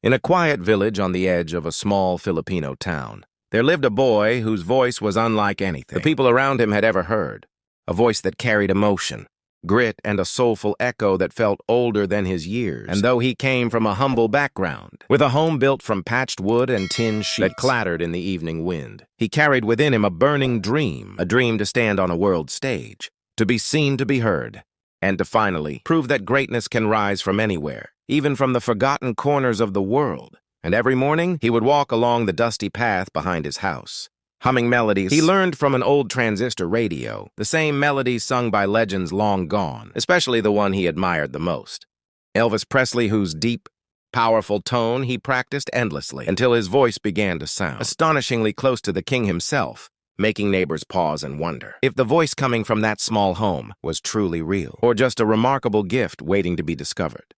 In a quiet village on the edge of a small Filipino town, there lived a boy whose voice was unlike anything the people around him had ever heard. A voice that carried emotion, grit, and a soulful echo that felt older than his years. And though he came from a humble background, with a home built from patched wood and tin sheets that clattered in the evening wind, he carried within him a burning dream, a dream to stand on a world stage, to be seen, to be heard, and to finally prove that greatness can rise from anywhere, even from the forgotten corners of the world. And every morning, he would walk along the dusty path behind his house, humming melodies he learned from an old transistor radio, the same melodies sung by legends long gone, especially the one he admired the most, Elvis Presley, whose deep, powerful tone he practiced endlessly until his voice began to sound astonishingly close to the king himself, making neighbors pause and wonder if the voice coming from that small home was truly real, or just a remarkable gift waiting to be discovered.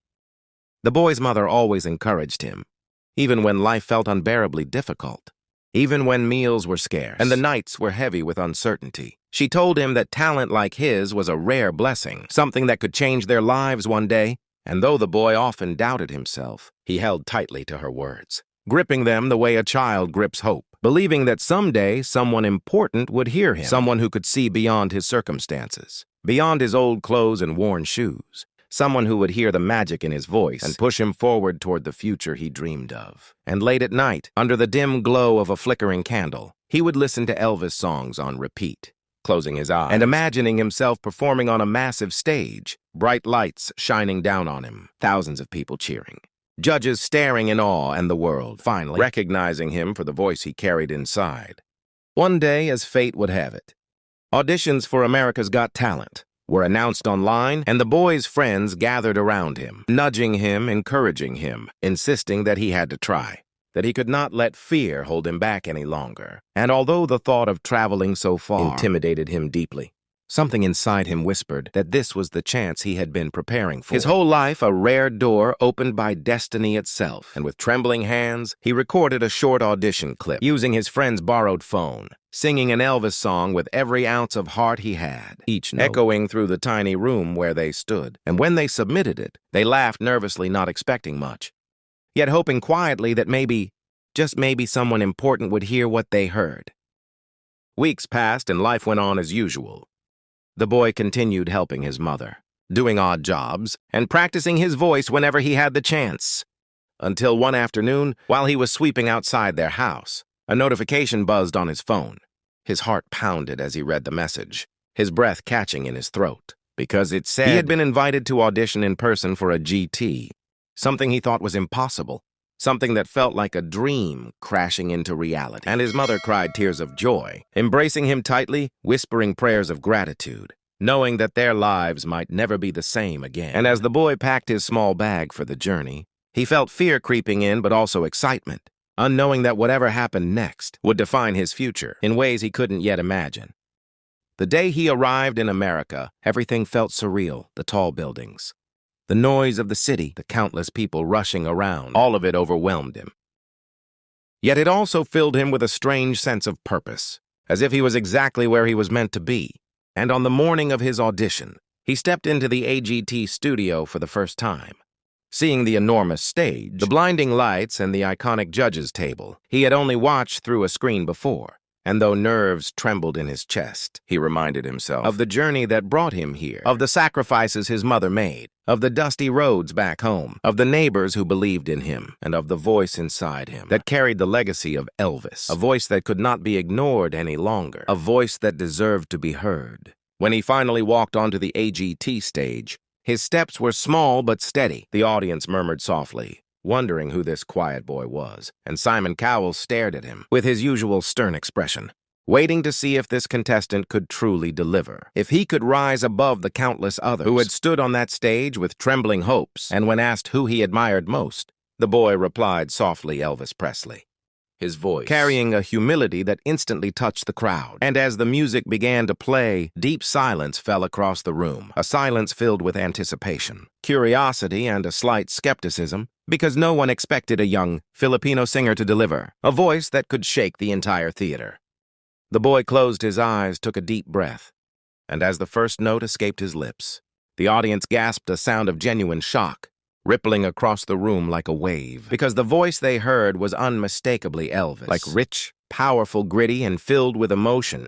The boy's mother always encouraged him, even when life felt unbearably difficult, even when meals were scarce and the nights were heavy with uncertainty. She told him that talent like his was a rare blessing, something that could change their lives one day. And though the boy often doubted himself, he held tightly to her words, gripping them the way a child grips hope, believing that someday someone important would hear him, someone who could see beyond his circumstances, beyond his old clothes and worn shoes, someone who would hear the magic in his voice and push him forward toward the future he dreamed of. And late at night, under the dim glow of a flickering candle, he would listen to Elvis songs on repeat, closing his eyes and imagining himself performing on a massive stage, bright lights shining down on him, thousands of people cheering, judges staring in awe, and the world finally recognizing him for the voice he carried inside. One day, as fate would have it, auditions for America's Got Talent were announced online, and the boy's friends gathered around him, nudging him, encouraging him, insisting that he had to try, that he could not let fear hold him back any longer. And although the thought of traveling so far intimidated him deeply, something inside him whispered that this was the chance he had been preparing for. His whole life, a rare door opened by destiny itself, and with trembling hands, he recorded a short audition clip, using his friend's borrowed phone, singing an Elvis song with every ounce of heart he had, each note echoing through the tiny room where they stood. And when they submitted it, they laughed nervously, not expecting much, yet hoping quietly that maybe, just maybe, someone important would hear what they heard. Weeks passed and life went on as usual. The boy continued helping his mother, doing odd jobs, and practicing his voice whenever he had the chance. Until one afternoon, while he was sweeping outside their house, a notification buzzed on his phone. His heart pounded as he read the message, his breath catching in his throat, because it said he had been invited to audition in person for a AGT, something he thought was impossible, something that felt like a dream crashing into reality. And his mother cried tears of joy, embracing him tightly, whispering prayers of gratitude, knowing that their lives might never be the same again. And as the boy packed his small bag for the journey, he felt fear creeping in, but also excitement, unknowing that whatever happened next would define his future in ways he couldn't yet imagine. The day he arrived in America, everything felt surreal. The tall buildings, the noise of the city, the countless people rushing around, all of it overwhelmed him. Yet it also filled him with a strange sense of purpose, as if he was exactly where he was meant to be. And on the morning of his audition, he stepped into the AGT studio for the first time. Seeing the enormous stage, the blinding lights, and the iconic judges' table, he had only watched through a screen before. And though nerves trembled in his chest, he reminded himself of the journey that brought him here, of the sacrifices his mother made, of the dusty roads back home, of the neighbors who believed in him, and of the voice inside him that carried the legacy of Elvis, a voice that could not be ignored any longer, a voice that deserved to be heard. When he finally walked onto the AGT stage, his steps were small but steady. The audience murmured softly, wondering who this quiet boy was, and Simon Cowell stared at him with his usual stern expression, waiting to see if this contestant could truly deliver, if he could rise above the countless others who had stood on that stage with trembling hopes. And when asked who he admired most, the boy replied softly, Elvis Presley, his voice carrying a humility that instantly touched the crowd. And as the music began to play, deep silence fell across the room, a silence filled with anticipation, curiosity, and a slight skepticism, because no one expected a young Filipino singer to deliver a voice that could shake the entire theater. The boy closed his eyes, took a deep breath, and as the first note escaped his lips, the audience gasped a sound of genuine shock, rippling across the room like a wave, because the voice they heard was unmistakably Elvis, like rich, powerful, gritty, and filled with emotion,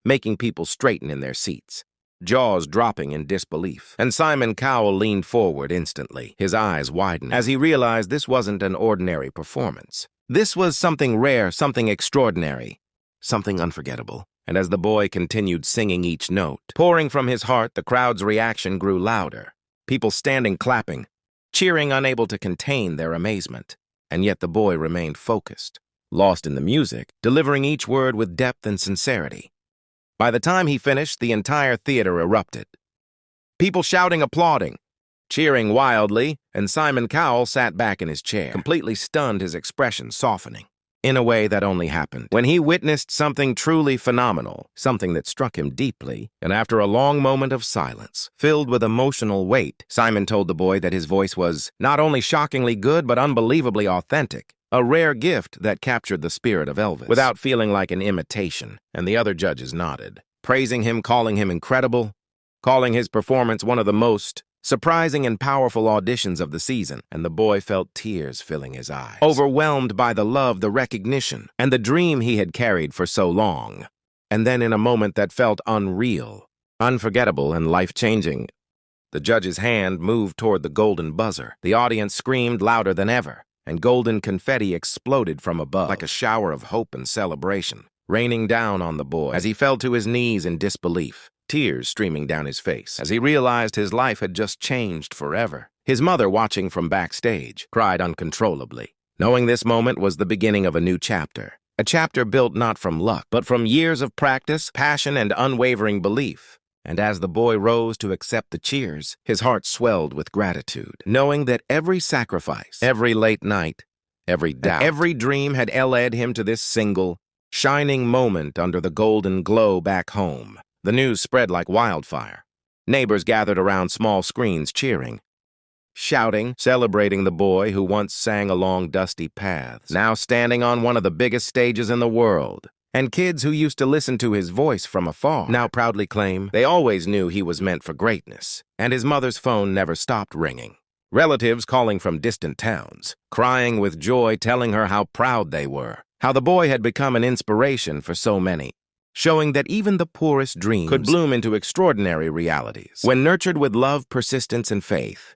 making people straighten in their seats, jaws dropping in disbelief. And Simon Cowell leaned forward instantly, his eyes widening, as he realized this wasn't an ordinary performance. This was something rare, something extraordinary, something unforgettable. And as the boy continued singing each note, pouring from his heart, the crowd's reaction grew louder. People standing clapping, cheering, unable to contain their amazement. And yet the boy remained focused, lost in the music, delivering each word with depth and sincerity. By the time he finished, the entire theater erupted. People shouting, applauding, cheering wildly, and Simon Cowell sat back in his chair, completely stunned, his expression softening, in a way that only happened when he witnessed something truly phenomenal, something that struck him deeply. And after a long moment of silence, filled with emotional weight, Simon told the boy that his voice was not only shockingly good, but unbelievably authentic, a rare gift that captured the spirit of Elvis, without feeling like an imitation. And the other judges nodded, praising him, calling him incredible, calling his performance one of the most surprising and powerful auditions of the season. And the boy felt tears filling his eyes, overwhelmed by the love, the recognition, and the dream he had carried for so long. And then in a moment that felt unreal, unforgettable, and life-changing, the judge's hand moved toward the golden buzzer. The audience screamed louder than ever, and golden confetti exploded from above like a shower of hope and celebration, raining down on the boy as he fell to his knees in disbelief, tears streaming down his face as he realized his life had just changed forever. His mother, watching from backstage, cried uncontrollably, knowing this moment was the beginning of a new chapter, a chapter built not from luck, but from years of practice, passion, and unwavering belief. And as the boy rose to accept the cheers, his heart swelled with gratitude, knowing that every sacrifice, every late night, every doubt, every dream had led him to this single, shining moment under the golden glow back home. The news spread like wildfire. Neighbors gathered around small screens cheering, shouting, celebrating the boy who once sang along dusty paths, now standing on one of the biggest stages in the world. And kids who used to listen to his voice from afar now proudly claim they always knew he was meant for greatness. And his mother's phone never stopped ringing. Relatives calling from distant towns, crying with joy, telling her how proud they were, how the boy had become an inspiration for so many, showing that even the poorest dreams could bloom into extraordinary realities when nurtured with love, persistence, and faith.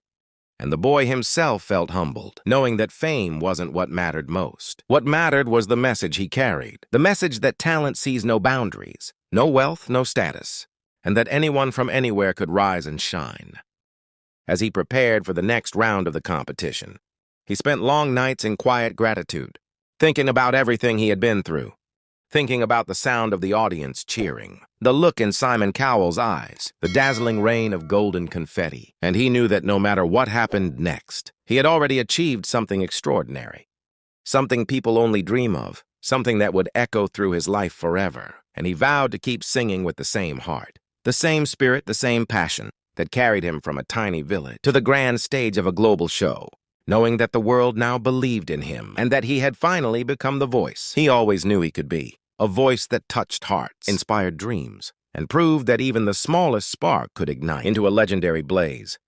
And the boy himself felt humbled, knowing that fame wasn't what mattered most. What mattered was the message he carried, the message that talent sees no boundaries, no wealth, no status, and that anyone from anywhere could rise and shine. As he prepared for the next round of the competition, he spent long nights in quiet gratitude, thinking about everything he had been through, thinking about the sound of the audience cheering, the look in Simon Cowell's eyes, the dazzling rain of golden confetti. And he knew that no matter what happened next, he had already achieved something extraordinary, something people only dream of, something that would echo through his life forever. And he vowed to keep singing with the same heart, the same spirit, the same passion that carried him from a tiny village to the grand stage of a global show, knowing that the world now believed in him and that he had finally become the voice he always knew he could be. A voice that touched hearts, inspired dreams, and proved that even the smallest spark could ignite into a legendary blaze.